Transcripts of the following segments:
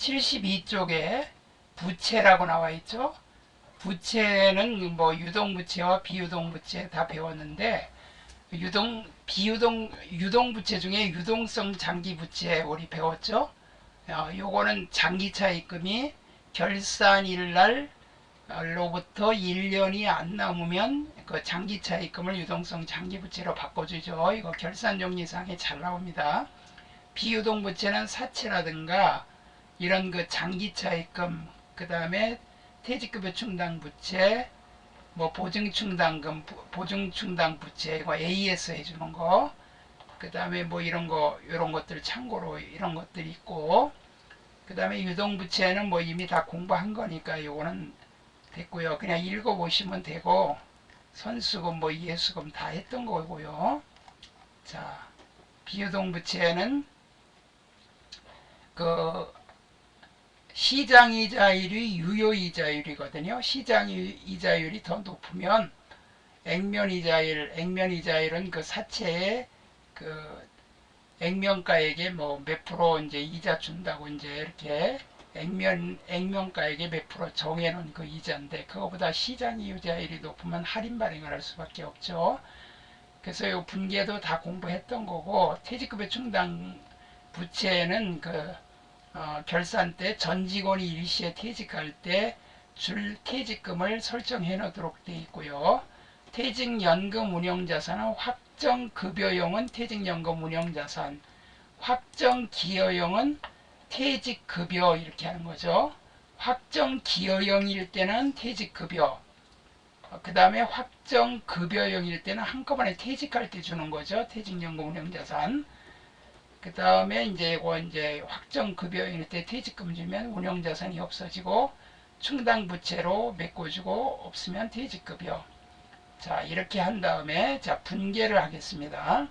72쪽에 부채라고 나와 있죠. 부채는 뭐 유동부채와 비유동부채 다 배웠는데, 유동부채 중에 유동성 장기부채 우리 배웠죠. 요거는 장기차입금이 결산일 날로부터 1년이 안 남으면 그 장기차입금을 유동성 장기부채로 바꿔주죠. 이거 결산정리상에 잘 나옵니다. 비유동부채는 사채라든가 이런 그 장기차입금, 그 다음에 퇴직급여 충당부채, 뭐 보증충당금, 보증충당부채, 이거 AS 해주는 거, 그 다음에 뭐 이런 것들 참고로 이런 것들이 있고, 그 다음에 유동부채는 뭐 이미 다 공부한 거니까 요거는 됐고요. 그냥 읽어보시면 되고, 선수금, 뭐 예수금 다 했던 거고요. 자, 비유동부채는 그 시장이자율이 유효이자율이거든요. 시장이자율이 더 높으면 액면이자율은 그 사채의 그 액면가액에 뭐 몇 프로 이제 이자 준다고 이제 이렇게 액면가액에 몇 프로 정해놓은 그 이자인데, 그거보다 시장이자율이 높으면 할인 발행을 할 수밖에 없죠. 그래서 이 분계도 다 공부했던 거고, 퇴직급여 충당 부채는 그 결산 때 전 직원이 일시에 퇴직할 때 줄 퇴직금을 설정해 놓도록 되어 있고요. 퇴직연금 운용자산은 확정급여용은 퇴직연금 운용자산, 확정기여용은 퇴직급여 이렇게 하는 거죠. 확정기여용일 때는 퇴직급여, 그 다음에 확정급여용일 때는 한꺼번에 퇴직할 때 주는 거죠. 퇴직연금 운용자산. 그 다음에 이제 확정급여일 때 퇴직금 주면 운용자산이 없어지고, 충당부채로 메꿔주고, 없으면 퇴직급여. 자, 이렇게 한 다음에 자 분계를 하겠습니다.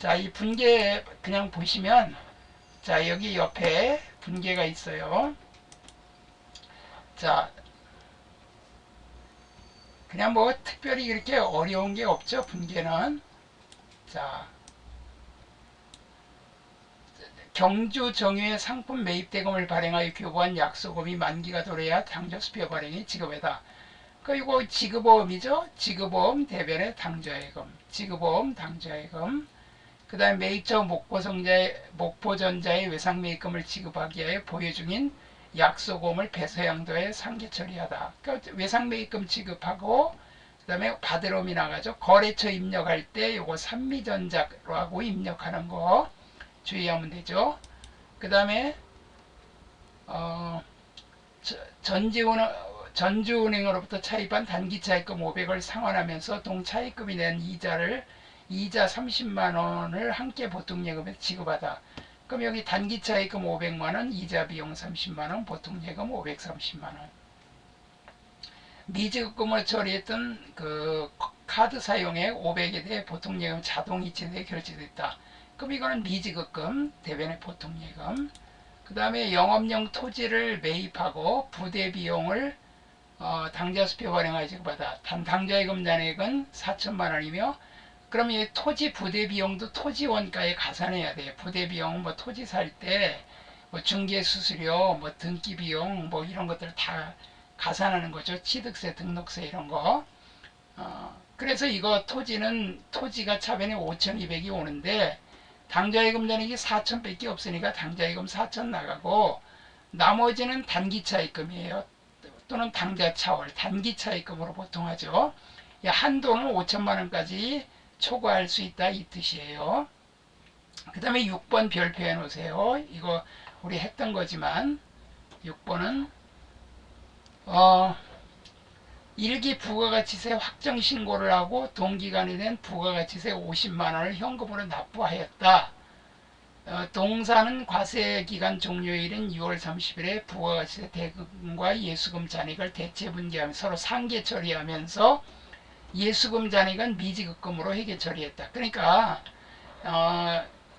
자, 이 분계 그냥 보시면, 자, 여기 옆에 분계가 있어요. 자, 그냥 뭐 특별히 이렇게 어려운 게 없죠, 분계는. 자, 경주 정유의 상품 매입 대금을 발행하여 교부한 약소금이 만기가 도래야 당좌수표 발행이 지급에다. 그리고 지급보험이죠. 지급보험 대변의 당좌예금, 지급보험 당좌예금. 그 다음에 매입처 목포전자의 외상매입금을 지급하기 위하여 보유 중인 약소금을 배서양도에 상계 처리하다. 그러니까 외상매입금 지급하고, 그 다음에 받으러미 나가죠. 거래처 입력할 때 요거 산미전자라고 입력하는 거 주의하면 되죠. 그 다음에 전주은행으로부터 차입한 단기차입금 500을 상환하면서 동차입금이 낸 이자 30만원을 함께 보통예금에 지급하다. 그럼 여기 단기차입금 500만원, 이자 비용 30만원, 보통예금 530만원. 미지급금을 처리했던 그 카드 사용액 500에 대해 보통예금 자동이체되어 결제됐다. 그럼 이거는 미지급금 대변의 보통예금. 그 다음에 영업용 토지를 매입하고 부대비용을 당좌수표 발행하여 지급하다. 당좌예금 잔액은 4천만원이며, 그럼 이 토지 부대비용도 토지 원가에 가산해야 돼요. 부대비용 뭐 토지 살 때 뭐 중개수수료, 뭐 등기비용, 뭐 이런 것들 다 가산하는 거죠. 취득세, 등록세 이런 거. 그래서 이거 토지가 차변에 5,200이 오는데, 당좌예금 잔액이 4천 밖에 없으니까 당좌예금 4천 나가고, 나머지는 단기차입금이에요. 또는 당좌차월, 단기차입금으로 보통 하죠. 한도는 5천만원까지 초과할 수 있다 이 뜻이에요. 그 다음에 6번 별표해 놓으세요. 이거 우리 했던 거지만, 6번은 일기 부가가치세 확정 신고를 하고 동기간에 된 부가가치세 50만원을 현금으로 납부하였다. 동사는 과세기간 종료일인 6월 30일에 부가가치세 대금과 예수금 잔액을 대체 분기하며 서로 상계 처리하면서 예수금 잔액은 미지급금으로 회계 처리했다. 그러니까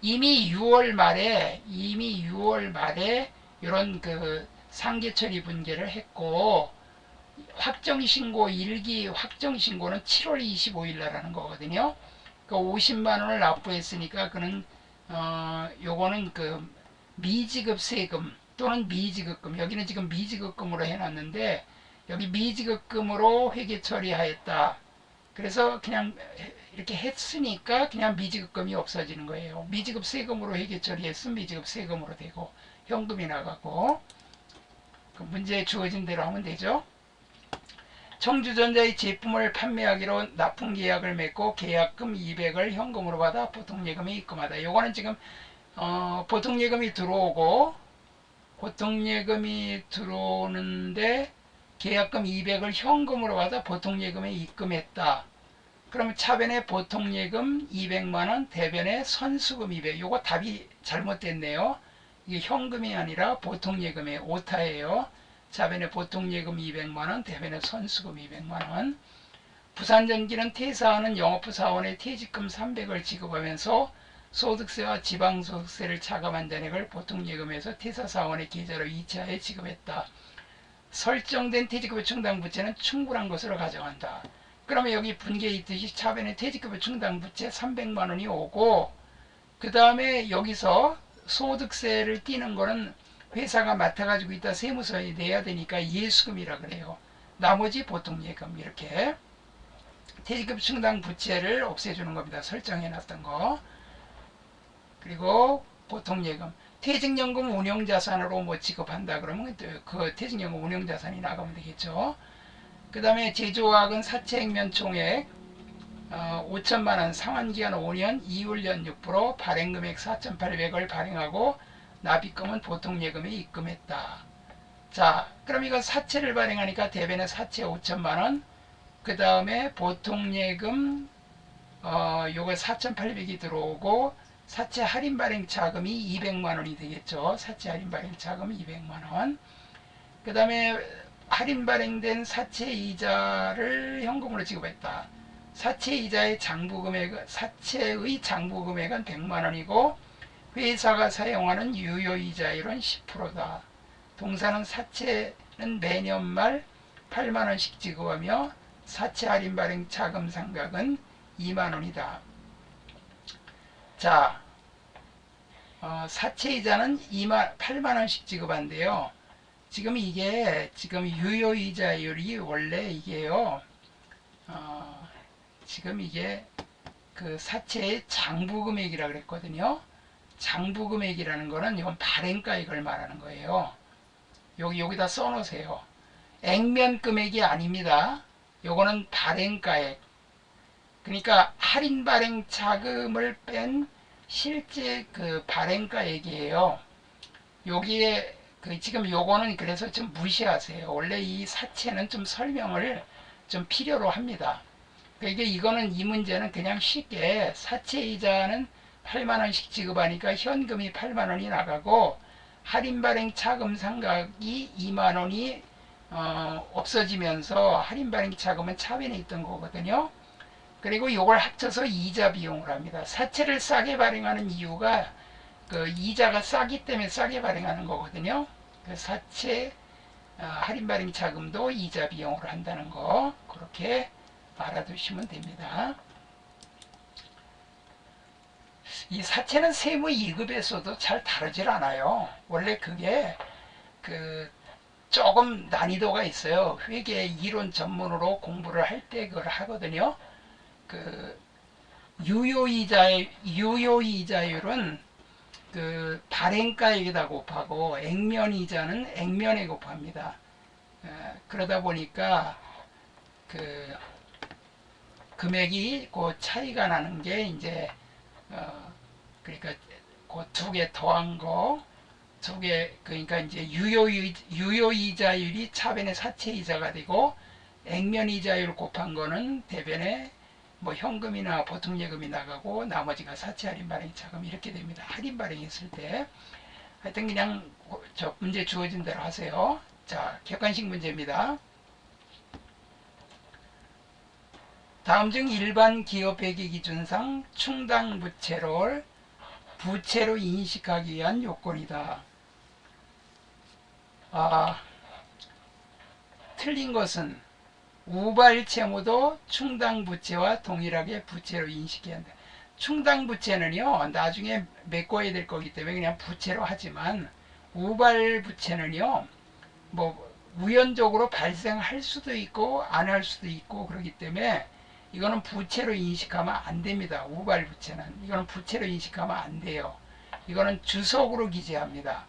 이미 6월 말에 이런 그 상계 처리 분계를 했고, 확정신고, 일기 확정신고는 7월 25일 날 하는 거거든요. 그 50만원을 납부했으니까 그는 요거는 그 미지급 세금, 또는 미지급금, 여기는 지금 미지급금으로 해놨는데 여기 미지급금으로 회계 처리하였다. 그래서 그냥 이렇게 했으니까 그냥 미지급금이 없어지는 거예요. 미지급 세금으로 회계 처리했으면 미지급 세금으로 되고 현금이 나가고, 그 문제에 주어진 대로 하면 되죠. 청주전자의 제품을 판매하기로 납품계약을 맺고 계약금 200을 현금으로 받아 보통예금에 입금하다. 요거는 지금 보통예금이 들어오고, 보통예금이 들어오는데 계약금 200을 현금으로 받아 보통예금에 입금했다. 그러면 차변에 보통예금 200만원, 대변에 선수금 200. 요거 답이 잘못됐네요. 이게 현금이 아니라 보통예금의 오타예요. 차변에 보통예금 200만원, 대변에 선수금 200만원. 부산전기는 퇴사하는 영업부 사원에 퇴직금 300을 지급하면서 소득세와 지방소득세를 차감한 잔액을 보통예금에서 퇴사사원의 계좌로 이체하여 지급했다. 설정된 퇴직급여 충당부채는 충분한 것으로 가정한다. 그러면 여기 분기에 있듯이 차변에 퇴직급여 충당부채 300만원이 오고, 그 다음에 여기서 소득세를 띄는 거는 회사가 맡아가지고 있다 세무서에 내야 되니까 예수금이라 그래요. 나머지 보통예금, 이렇게 퇴직급여 충당부채를 없애주는 겁니다. 설정해놨던 거. 그리고 보통예금, 퇴직연금 운용자산으로 뭐 지급한다 그러면 그 퇴직연금 운용자산이 나가면 되겠죠. 그 다음에 제조화학은 사채액면 총액 5천만원, 상환기간 5년, 이율연 6%, 발행금액 4,800을 발행하고 납입금은 보통예금에 입금했다. 자, 그럼 이거 사채를 발행하니까 대변에 사채 5천만원, 그 다음에 보통예금 요거 4,800이 들어오고, 사채 할인 발행 자금이 200만원이 되겠죠. 사채 할인 발행 자금 200만원. 그 다음에 할인 발행된 사채 이자를 현금으로 지급했다. 사채 이자의 사채의 장부 금액은 100만원이고 회사가 사용하는 유효 이자율은 10%다. 동사는 사채는 매년 말 8만원씩 지급하며 사채 할인 발행 자금 상각은 2만원이다. 자, 사채이자는 8만원씩 지급한대요. 지금 이게 지금 유효이자율이 원래 이게요. 지금 이게 그 사채의 장부금액이라 그랬거든요. 장부금액이라는 거는 이건 발행가액을 말하는 거예요. 여기다 써놓으세요. 액면금액이 아닙니다. 요거는 발행가액. 그러니까 할인 발행 자금을 뺀 실제 그 발행가액이에요. 여기에 지금 요거는 그래서 좀 무시하세요. 원래 이 사채는 좀 설명을 좀 필요로 합니다. 그러니까 이거는 이 문제는 그냥 쉽게 사채이자는 8만원씩 지급하니까 현금이 8만원이 나가고 할인 발행 자금 상각이 2만원이 없어지면서 할인 발행 자금은 차변에 있던 거거든요. 그리고 이걸 합쳐서 이자 비용을 합니다. 사채를 싸게 발행하는 이유가 그 이자가 싸기 때문에 싸게 발행하는 거거든요. 그 사채 할인 발행 자금도 이자 비용으로 한다는 거 그렇게 알아두시면 됩니다. 이 사채는 세무 2급에서도 잘 다루질 않아요. 원래 그게 조금 난이도가 있어요. 회계 이론 전문으로 공부를 할 때 그걸 하거든요. 유효이자율은 발행가액에다 곱하고 액면이자는 액면에 곱합니다. 그러다 보니까 금액이 차이가 나는 게 이제 그러니까 두 개 더한 거 그러니까 이제 유효이자율이 차변의 사채이자가 되고 액면이자율 곱한 거는 대변에 뭐 현금이나 보통예금이 나가고 나머지가 사채 할인 발행 자금 이렇게 됩니다. 할인 발행했을 때 하여튼 그냥 저 문제 주어진 대로 하세요. 자, 객관식 문제입니다. 다음 중 일반 기업 회계 기준상 충당 부채를 부채로 인식하기 위한 요건이다. 틀린 것은 우발 채무도 충당 부채와 동일하게 부채로 인식해야 한다. 충당 부채는요 나중에 메꿔야 될 거기 때문에 그냥 부채로 하지만 우발 부채는요, 뭐 우연적으로 발생할 수도 있고 안 할 수도 있고 그렇기 때문에 이거는 부채로 인식하면 안 됩니다. 우발 부채는 이거는 부채로 인식하면 안 돼요. 이거는 주석으로 기재합니다.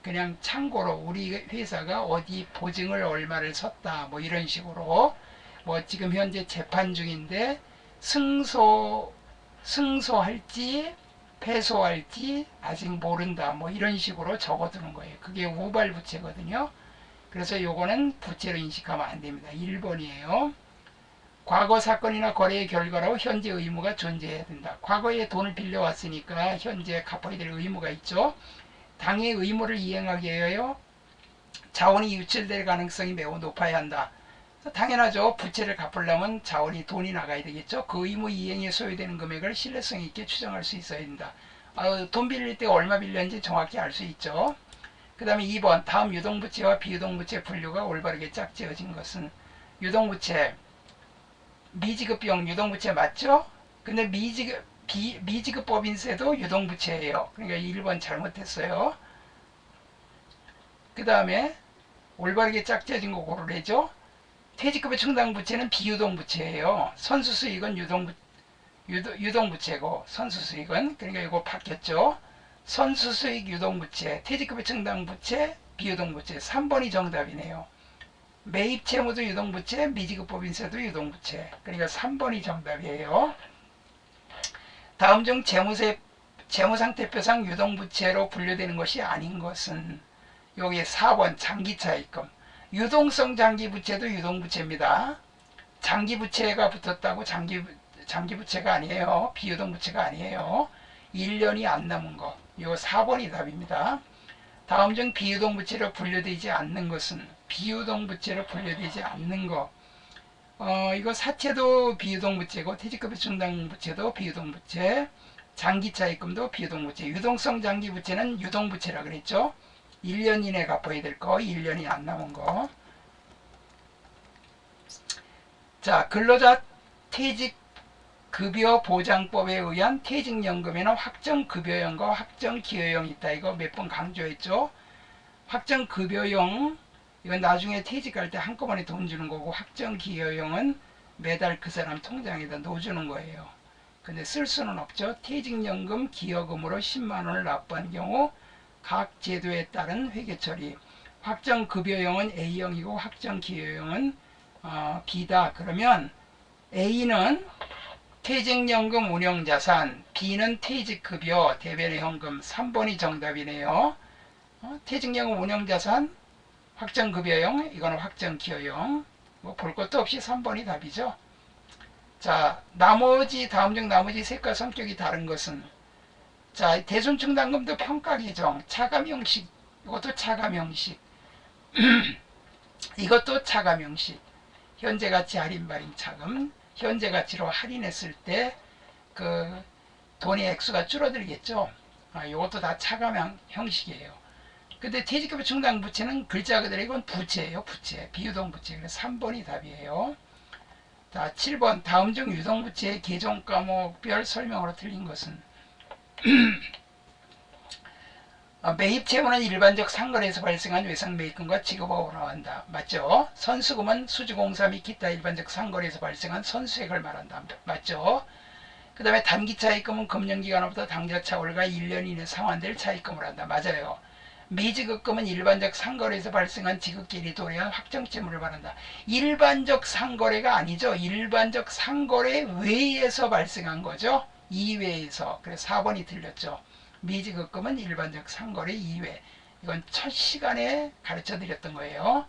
그냥 참고로 우리 회사가 어디 보증을 얼마를 섰다 뭐 이런 식으로, 뭐 지금 현재 재판 중인데 승소할지 패소할지 아직 모른다 뭐 이런 식으로 적어두는 거예요. 그게 우발 부채거든요. 그래서 요거는 부채로 인식하면 안 됩니다. 1번이에요. 과거 사건이나 거래의 결과로 현재 의무가 존재해야 된다. 과거에 돈을 빌려왔으니까 현재 갚아야 될 의무가 있죠. 당의 의무를 이행하기 위하여 자원이 유출될 가능성이 매우 높아야 한다. 당연하죠. 부채를 갚으려면 자원이 돈이 나가야 되겠죠. 그 의무 이행에 소요되는 금액을 신뢰성 있게 추정할 수 있어야 된다. 돈 빌릴 때 얼마 빌렸는지 정확히 알 수 있죠. 그 다음에 2번, 다음 유동부채와 비유동부채 분류가 올바르게 짝지어진 것은, 유동부채, 미지급비용 유동부채 맞죠? 근데 미지급법인세도 유동부채예요. 그러니까 1번 잘못했어요. 그 다음에 올바르게 짝지어진 거 고르래죠. 퇴직급의 충당부채는 비유동부채예요. 선수수익은 유동부채고 선수수익은, 그러니까 이거 바뀌었죠. 선수수익 유동부채, 퇴직급의 충당부채, 비유동부채. 3번이 정답이네요. 매입채무도 유동부채, 미지급법인세도 유동부채. 그러니까 3번이 정답이에요. 다음 중 재무상태표상 유동부채로 분류되는 것이 아닌 것은, 여기 4번 장기차입금. 유동성 장기부채도 유동부채입니다. 장기부채가 붙었다고 장기부채가 아니에요. 비유동부채가 아니에요. 1년이 안 남은 거. 이거 4번이 답입니다. 다음 중 비유동부채로 분류되지 않는 것은, 비유동부채로 분류되지 않는 거. 이거 사채도 비유동부채고 퇴직급의 충당부채도 비유동부채, 장기차입금도 비유동부채, 유동성 장기부채는 유동부채라 그랬죠. 1년 이내 갚아야 될 거, 1년이 안 남은 거. 자, 근로자 퇴직급여보장법에 의한 퇴직연금에는 확정급여형과 확정기여형이 있다. 이거 몇 번 강조했죠. 확정급여형, 이건 나중에 퇴직할 때 한꺼번에 돈 주는 거고, 확정기여형은 매달 그 사람 통장에다 넣어주는 거예요. 근데 쓸 수는 없죠. 퇴직연금 기여금으로 10만원을 납부한 경우 각 제도에 따른 회계처리. 확정급여형은 A형이고 확정기여형은 B다. 그러면 A는 퇴직연금 운영자산, B는 퇴직급여, 대변의 현금. 3번이 정답이네요. 퇴직연금 운영자산, 확정급여형, 이거는 확정기여형. 뭐 볼 것도 없이 3번이 답이죠. 자, 다음 중 나머지 색과 성격이 다른 것은, 자, 대손충당금도 평가계정, 차감형식, 이것도 차감형식, 이것도 차감형식. 현재가치 할인 발행 차금, 현재가치로 할인했을 때 그 돈의 액수가 줄어들겠죠. 이것도 다 차감 형식이에요. 근데 퇴직급여 충당부채는 글자 그대로 이건 부채예요. 부채, 비유동부채. 그래서 3번이 답이에요. 자, 7번, 다음 중 유동부채의 계정 과목별 설명으로 틀린 것은, 매입채무는 일반적 상거래에서 발생한 외상매입금과 지급업으로 나온다. 맞죠? 선수금은 수주공사 및 기타 일반적 상거래에서 발생한 선수액을 말한다. 맞죠? 그 다음에 단기차입금은 금년기간으로부터 당좌차월과 1년 이내 상환될 차입금을 한다. 맞아요. 미지급금은 일반적 상거래에서 발생한 지급기일이 도래한 확정채무를 말한다. 일반적 상거래가 아니죠. 일반적 상거래 외에서 발생한 거죠. 이외에서. 그래서 4번이 틀렸죠. 미지급금은 일반적 상거래 이외. 이건 첫 시간에 가르쳐 드렸던 거예요.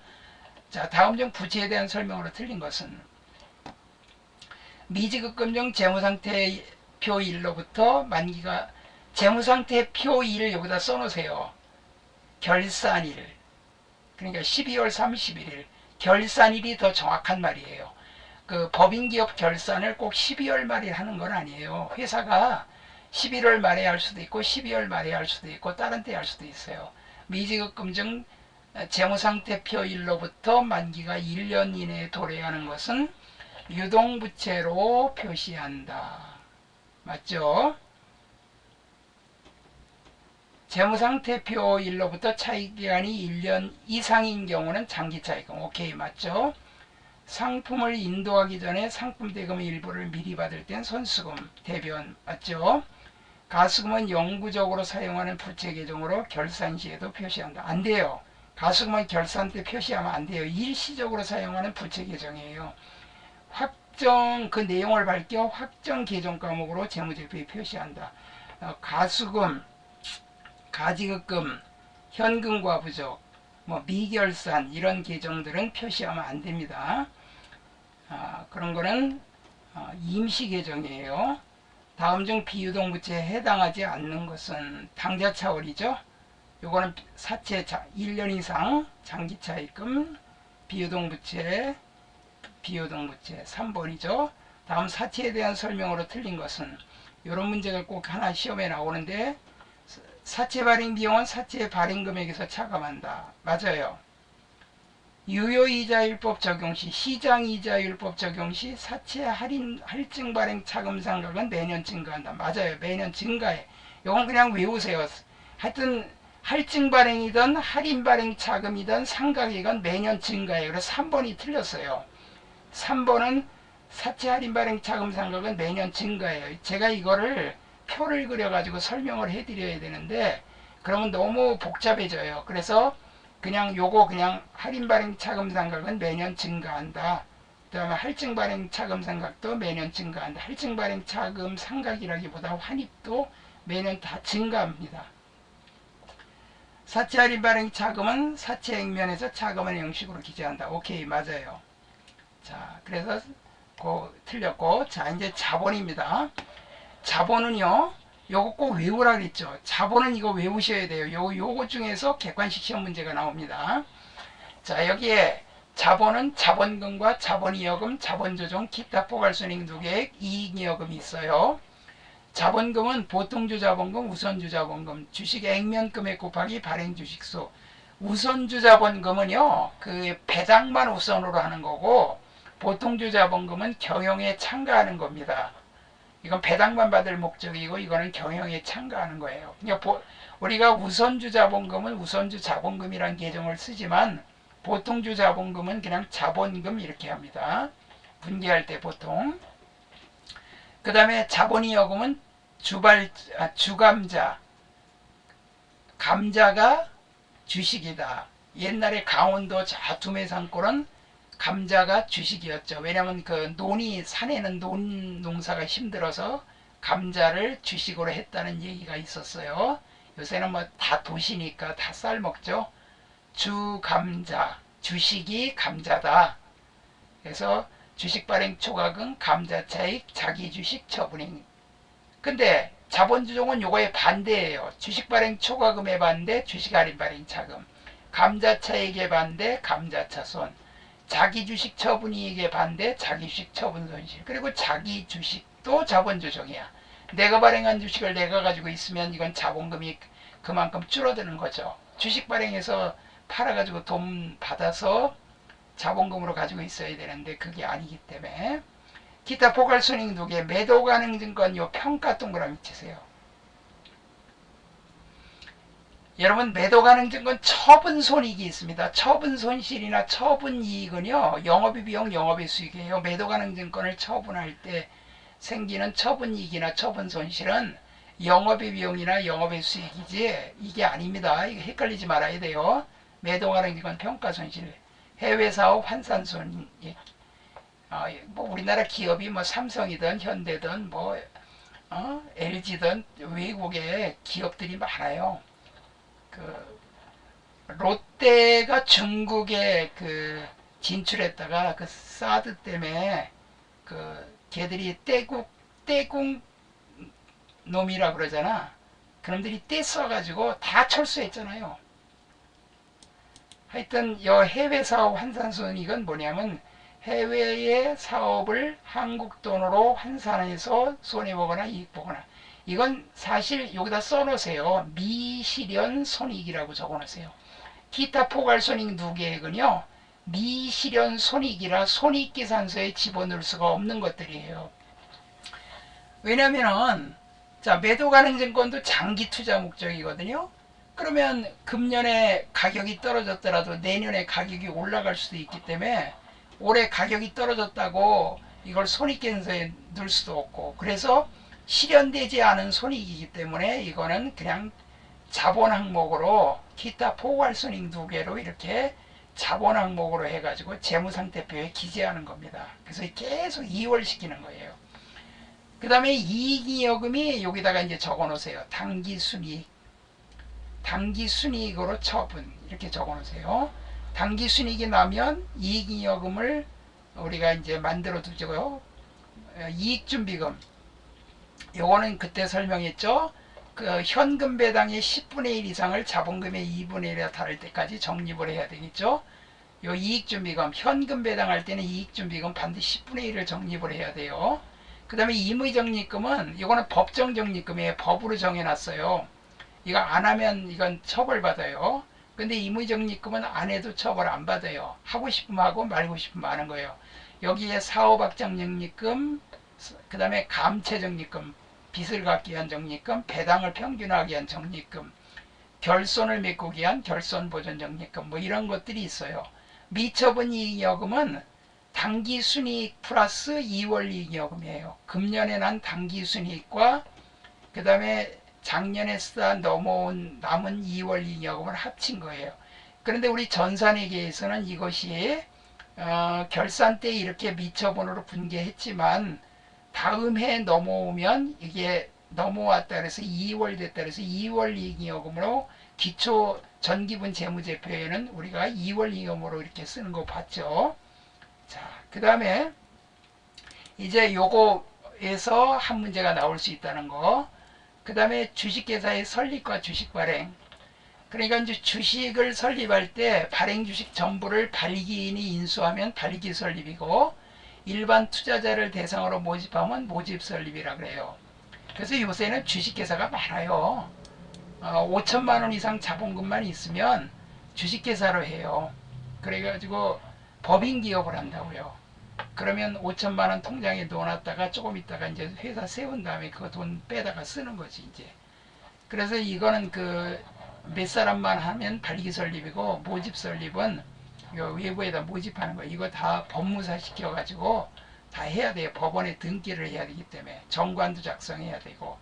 자, 다음 중 부채에 대한 설명으로 틀린 것은, 미지급금 중 재무상태표 1로부터 만기가, 재무상태표 1을 여기다 써놓으세요. 결산일, 그러니까 12월 31일, 결산일이 더 정확한 말이에요. 그 법인기업 결산을 꼭 12월 말에 하는 건 아니에요. 회사가 11월 말에 할 수도 있고 12월 말에 할 수도 있고 다른 때 할 수도 있어요. 미지급금 중 재무상태표 1로부터 만기가 1년 이내에 도래하는 것은 유동부채로 표시한다. 맞죠? 재무상태표일로부터 차익기간이 1년 이상인 경우는 장기차익금. 오케이, 맞죠? 상품을 인도하기 전에 상품 대금의 일부를 미리 받을 땐 손수금, 대변, 맞죠? 가수금은 영구적으로 사용하는 부채 계정으로 결산 시에도 표시한다. 안 돼요. 가수금은 결산 때 표시하면 안 돼요. 일시적으로 사용하는 부채 계정이에요. 확정, 그 내용을 밝혀 확정 계정 과목으로 재무제표에 표시한다. 가수금, 가지급금, 현금과 부족, 뭐 미결산 이런 계정들은 표시하면 안 됩니다. 그런 거는 임시 계정이에요. 다음 중 비유동부채에 해당하지 않는 것은 당좌차월이죠. 요거는 사채 1년 이상 장기차입금, 비유동부채 3번이죠. 다음 사채에 대한 설명으로 틀린 것은, 이런 문제가 꼭 하나 시험에 나오는데, 사채 발행 비용은 사채 발행 금액에서 차감한다. 맞아요. 유효이자율법 적용 시, 시장이자율법 적용 시 사채 할증 발행 차감 상각은 매년 증가한다. 맞아요. 매년 증가해. 이건 그냥 외우세요. 하여튼 할증 발행이든 할인 발행 차감이든 상각이건 매년 증가해요. 그래서 3번이 틀렸어요. 3번은 사채 할인 발행 차감 상각은 매년 증가해요. 제가 이거를 표를 그려가지고 설명을 해드려야 되는데 그러면 너무 복잡해져요. 그래서 그냥 요거 그냥 할인 발행 차감 상각은 매년 증가한다. 그 다음에 할증 발행 차감 상각도 매년 증가한다. 할증 발행 차감 상각이라기보다 환입도 매년 다 증가합니다. 사채 할인 발행 차감은 사채 액면에서 차감하는 형식으로 기재한다. 오케이, 맞아요. 자, 그래서 틀렸고, 자, 이제 자본입니다. 자본은요, 요거 꼭 외우라 그랬죠. 자본은 이거 외우셔야 돼요. 요거 중에서 객관식 시험 문제가 나옵니다. 자, 여기에 자본은 자본금과 자본이여금, 자본조정, 기타 포괄손익 누계액, 이익이여금이 있어요. 자본금은 보통주 자본금, 우선주 자본금, 주식 액면 금액 곱하기 발행 주식수. 우선주 자본금은요, 그 배당만 우선으로 하는 거고, 보통주 자본금은 경영에 참가하는 겁니다. 이건 배당만 받을 목적이고 이거는 경영에 참가하는 거예요. 그러니까 우리가 우선주 자본금은 우선주 자본금이라는 계정을 쓰지만 보통주 자본금은 그냥 자본금 이렇게 합니다. 분기할 때 보통. 그 다음에 자본이여금은 주감자. 감자가 주식이다. 옛날에 강원도 자투매상골은 감자가 주식이었죠. 왜냐하면 그 산에는 논 농사가 힘들어서 감자를 주식으로 했다는 얘기가 있었어요. 요새는 뭐 다 도시니까 다 쌀 먹죠. 주감자, 주식이 감자다. 그래서 주식 발행 초과금, 감자차익, 자기주식 처분행. 근데 자본주종은 요거에 반대예요. 주식 발행 초과금에 반대, 주식 할인 발행 차금. 감자차익에 반대, 감자차손. 자기 주식 처분이익에 반대 자기 주식 처분 손실. 그리고 자기 주식도 자본조정이야. 내가 발행한 주식을 내가 가지고 있으면 이건 자본금이 그만큼 줄어드는 거죠. 주식 발행해서 팔아가지고 돈 받아서 자본금으로 가지고 있어야 되는데 그게 아니기 때문에. 기타 포괄손익 누계, 매도 가능 증권 요 평가 동그라미 치세요. 여러분, 매도 가능 증권 처분 손익이 있습니다. 처분 손실이나 처분 이익은요, 영업의 비용, 영업의 수익이에요. 매도 가능 증권을 처분할 때 생기는 처분 이익이나 처분 손실은 영업의 비용이나 영업의 수익이지 이게 아닙니다. 이거 헷갈리지 말아야 돼요. 매도 가능 증권 평가 손실, 해외 사업 환산 손익. 뭐 우리나라 기업이 뭐 삼성이든 현대든 뭐 LG든 외국에 기업들이 많아요. 롯데가 중국에 진출했다가 사드 때문에 걔들이 떼국 놈이라 그러잖아. 그놈들이 떼써가지고 다 철수했잖아요. 하여튼 해외 사업 환산 손익은 뭐냐면 해외의 사업을 한국 돈으로 환산해서 손해보거나 이익보거나. 이건 사실 여기다 써놓으세요. 미실현 손익이라고 적어놓으세요. 기타 포괄손익 누계액은요, 미실현 손익이라 손익계산서에 집어넣을 수가 없는 것들이에요. 왜냐면은 자, 매도 가능 증권도 장기 투자 목적이거든요. 그러면 금년에 가격이 떨어졌더라도 내년에 가격이 올라갈 수도 있기 때문에 올해 가격이 떨어졌다고 이걸 손익계산서에 넣을 수도 없고, 그래서 실현되지 않은 손익이기 때문에 이거는 그냥 자본 항목으로 기타 포괄손익 2개로 이렇게 자본 항목으로 해가지고 재무상태표에 기재하는 겁니다. 그래서 계속 이월시키는 거예요. 그 다음에 이익이익여금이 여기다가 이제 적어 놓으세요. 당기순이익으로 처분 이렇게 적어 놓으세요. 당기순이익이 나면 이익이익여금을 우리가 이제 만들어 두고요. 이익준비금, 요거는 그때 설명했죠. 그 현금 배당의 10분의 1 이상을 자본금의 2분의 1에 달할 때까지 적립을 해야 되겠죠. 요 이익준비금, 현금 배당할 때는 이익준비금 반드시 10분의 1을 적립을 해야 돼요. 그 다음에 임의적립금은 이거는 법정적립금이에요. 법으로 정해놨어요. 이거 안 하면 이건 처벌받아요. 근데 임의적립금은 안 해도 처벌 안 받아요. 하고 싶으면 하고 말고 싶으면 하는 거예요. 여기에 사업확장적립금, 그 다음에 감채적립금, 빚을 갚기 위한 적립금, 배당을 평균화하기 위한 적립금, 결손을 메꾸기 위한 결손보존적립금, 뭐 이런 것들이 있어요. 미처분 이익여금은 당기순이익 플러스 2월 이익여금이에요. 금년에 난 당기순이익과 그 다음에 작년에 쓰다 넘어온 남은 2월 이익여금을 합친 거예요. 그런데 우리 전산회계에서는 이것이 결산 때 이렇게 미처분으로 분개했지만 다음 해 넘어오면 이게 넘어왔다 그래서 2월 됐다 그래서 2월 이익여금으로 기초 전기분 재무제표에는 우리가 2월 이익여금으로 이렇게 쓰는 거 봤죠. 자, 그 다음에 이제 요거에서 한 문제가 나올 수 있다는 거. 그 다음에 주식회사의 설립과 주식 발행. 그러니까 이제 주식을 설립할 때 발행 주식 전부를 발기인이 인수하면 발기 설립이고, 일반 투자자를 대상으로 모집하면 모집 설립이라 그래요. 그래서 요새는 주식회사가 많아요. 5천만 원 이상 자본금만 있으면 주식회사로 해요. 그래가지고 법인 기업을 한다고요. 그러면 5천만 원 통장에 넣어놨다가 조금 있다가 이제 회사 세운 다음에 그 돈 빼다가 쓰는 거지 이제. 그래서 이거는 그 몇 사람만 하면 발기 설립이고, 모집 설립은 외부에다 모집하는 거. 이거 다 법무사 시켜가지고 다 해야 돼요. 법원에 등기를 해야 되기 때문에 정관도 작성해야 되고.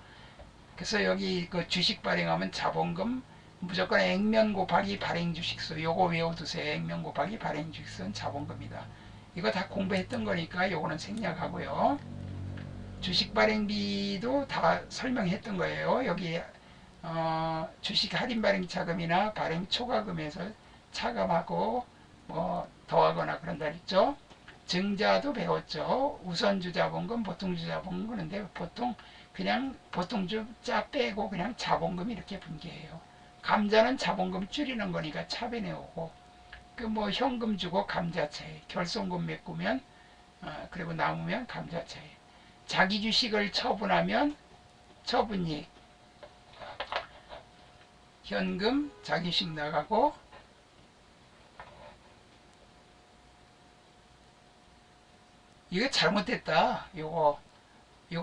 그래서 여기 그 주식 발행하면 자본금 무조건 액면 곱하기 발행 주식수, 요거 외워두세요. 액면 곱하기 발행 주식수는 자본금이다. 이거 다 공부했던 거니까 요거는 생략하고요. 주식 발행비도 다 설명했던 거예요. 여기 주식 할인 발행 차금이나 발행 초과금에서 차감하고 뭐 더하거나 그런다 그랬죠. 증자도 배웠죠. 우선주자본금, 보통주자본금. 그런데 보통 그냥 보통주 짜 빼고 그냥 자본금 이렇게 분개해요. 감자는 자본금 줄이는 거니까 차변에 오고, 그 뭐 현금 주고 감자 차이, 결손금 메꾸면 그리고 남으면 감자 차이. 자기 주식을 처분하면 처분이익, 현금 자기 주식 나가고, 이거 잘못됐다. 요거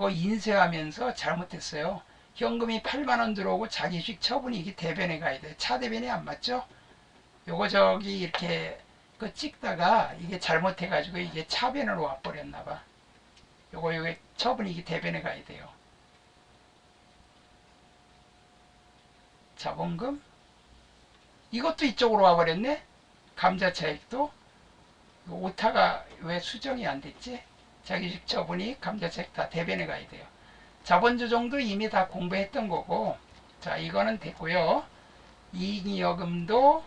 인쇄하면서 잘못됐어요. 현금이 8만원 들어오고 자기 주식 처분이익이 대변에 가야 돼. 차대변이 안 맞죠? 요거 저기 이렇게 그 찍다가 이게 잘못해가지고 이게 차변으로 와버렸나봐. 요거 처분이익이 대변에 가야 돼요. 자본금 이것도 이쪽으로 와버렸네. 감자차익도. 오타가 왜 수정이 안 됐지? 자기주식 처분이 감자차익 다 대변에 가야 돼요. 자본조정도 이미 다 공부했던 거고. 자, 이거는 됐고요. 이익이익여금도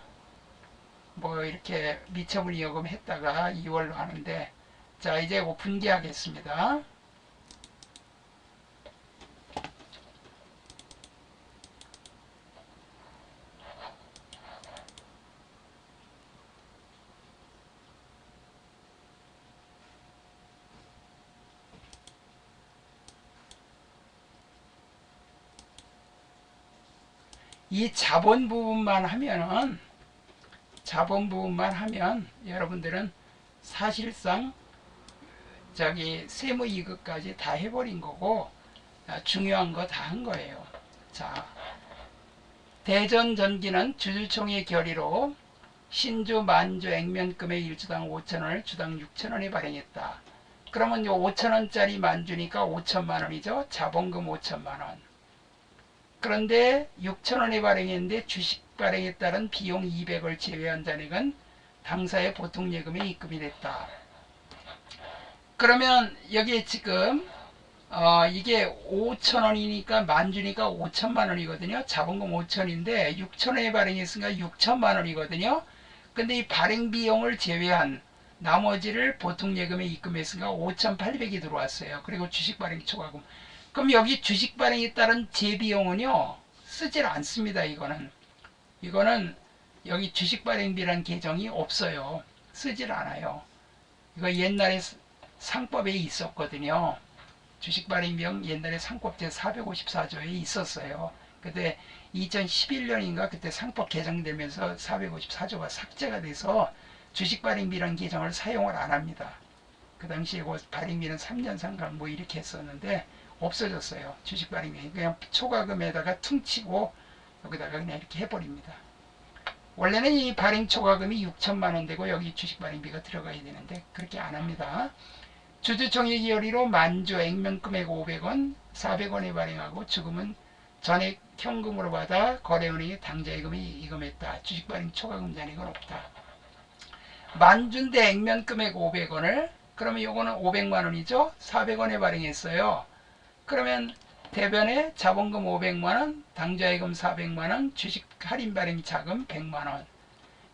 뭐 이렇게 미처분이익여금 했다가 2월로 하는데, 자 이제 분개하겠습니다. 이 자본 부분만 하면 여러분들은 사실상 저기 세무이익까지 다 해버린 거고, 중요한 거 다 한 거예요. 자, 대전 전기는 주주총회 결의로 신주, 만주, 액면금액 일주당 5천원을 주당 6천원에 발행했다. 그러면 요 5천원짜리 만주니까 5천만원이죠. 자본금 5천만원. 그런데 6천원에 발행했는데 주식 발행에 따른 비용 200을 제외한 잔액은 당사의 보통예금에 입금이 됐다. 그러면 여기에 지금 이게 5천원이니까 만주니까 5천만원이거든요. 자본금 5천인데 6천원에 발행했으니까 6천만원이거든요. 근데 이 발행 비용을 제외한 나머지를 보통예금에 입금했으니까 5,800이 들어왔어요. 그리고 주식 발행 초과금. 그럼 여기 주식 발행에 따른 재비용은요 쓰질 않습니다. 이거는 여기 주식 발행비라는 계정이 없어요. 쓰질 않아요. 이거 옛날에 상법에 있었거든요. 주식 발행 비용 옛날에 상법 제 454조에 있었어요. 그때 2011년인가 그때 상법 개정되면서 454조가 삭제가 돼서 주식 발행비라는 계정을 사용을 안 합니다. 그 당시에 발행비는 3년 상간 뭐 이렇게 했었는데 없어졌어요. 주식 발행비 그냥 초과금에다가 퉁치고 여기다가 그냥 이렇게 해버립니다. 원래는 이 발행 초과금이 6천만원 되고 여기 주식 발행비가 들어가야 되는데 그렇게 안 합니다. 주주총회 결의로 만주 액면금액 500원, 400원에 발행하고 주금은 전액 현금으로 받아 거래은행에 당좌예금에 입금했다. 주식 발행 초과금 잔액은 없다. 만주인데 액면금액 500원을 그러면 요거는 500만원이죠. 400원에 발행했어요. 그러면 대변에 자본금 500만원, 당좌예금 400만원, 주식 할인 발행 자금 100만원.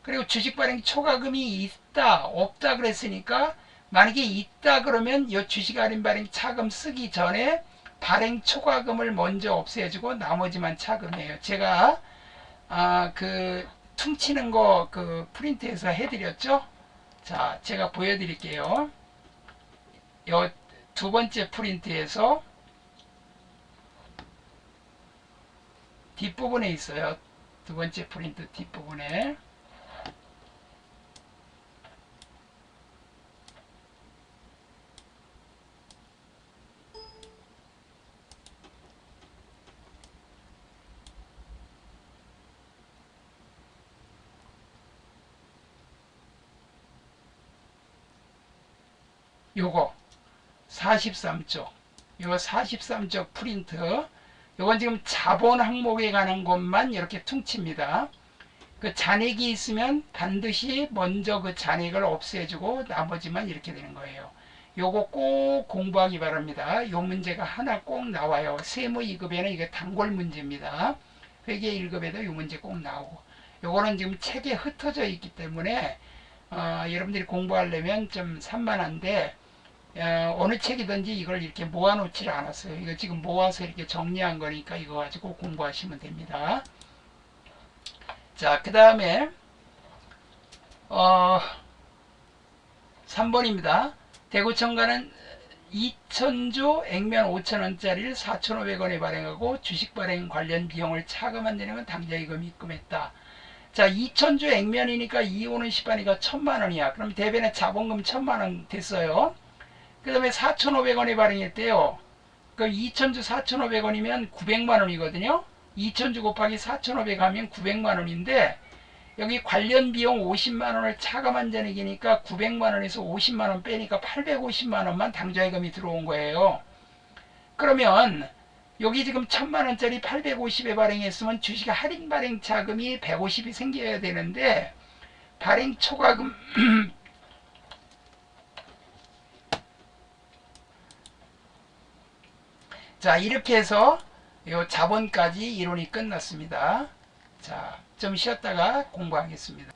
그리고 주식 발행 초과금이 있다, 없다 그랬으니까 만약에 있다 그러면 이 주식 할인 발행 차금 쓰기 전에 발행 초과금을 먼저 없애주고 나머지만 차금해요. 제가 그 퉁치는 거 그 프린트해서 해드렸죠. 자, 제가 보여드릴게요. 요 두 번째 프린트에서 뒷부분에 있어요. 두 번째 프린트 뒷부분에. 요거 43쪽 요 43쪽 프린트 요건 지금 자본 항목에 관한 것만 이렇게 퉁칩니다. 그 잔액이 있으면 반드시 먼저 그 잔액을 없애주고 나머지만 이렇게 되는 거예요. 요거 꼭 공부하기 바랍니다. 요 문제가 하나 꼭 나와요. 세무 2급에는 이게 단골 문제입니다. 회계 1급에도 요 문제 꼭 나오고 요거는 지금 책에 흩어져 있기 때문에 여러분들이 공부하려면 좀 산만한데 어느 책이든지 이걸 이렇게 모아놓지를 않았어요. 이거 지금 모아서 이렇게 정리한 거니까 이거 가지고 공부하시면 됩니다. 자, 그 다음에 3번입니다. 대구청가는 2000주 액면 5천원짜리를 4,500원에 발행하고 주식 발행 관련 비용을 차감한 잔액은 당좌예금 입금했다. 자, 2000주 액면이니까 2호는 10하니까 1000만원이야. 그럼 대변에 자본금 1000만원 됐어요. 그 다음에 4,500원에 발행했대요. 그 2000주 4,500원이면 900만원이거든요. 2000주 곱하기 4,500 하면 900만원인데 여기 관련 비용 50만원을 차감한 잔액이니까 900만원에서 50만원 빼니까 850만원만 당좌예금이 들어온 거예요. 그러면 여기 지금 1000만원짜리 850에 발행했으면 주식 할인 발행 자금이 150이 생겨야 되는데 발행 초과금 자, 이렇게 해서 요 자본까지 이론이 끝났습니다. 자, 좀 쉬었다가 공부하겠습니다.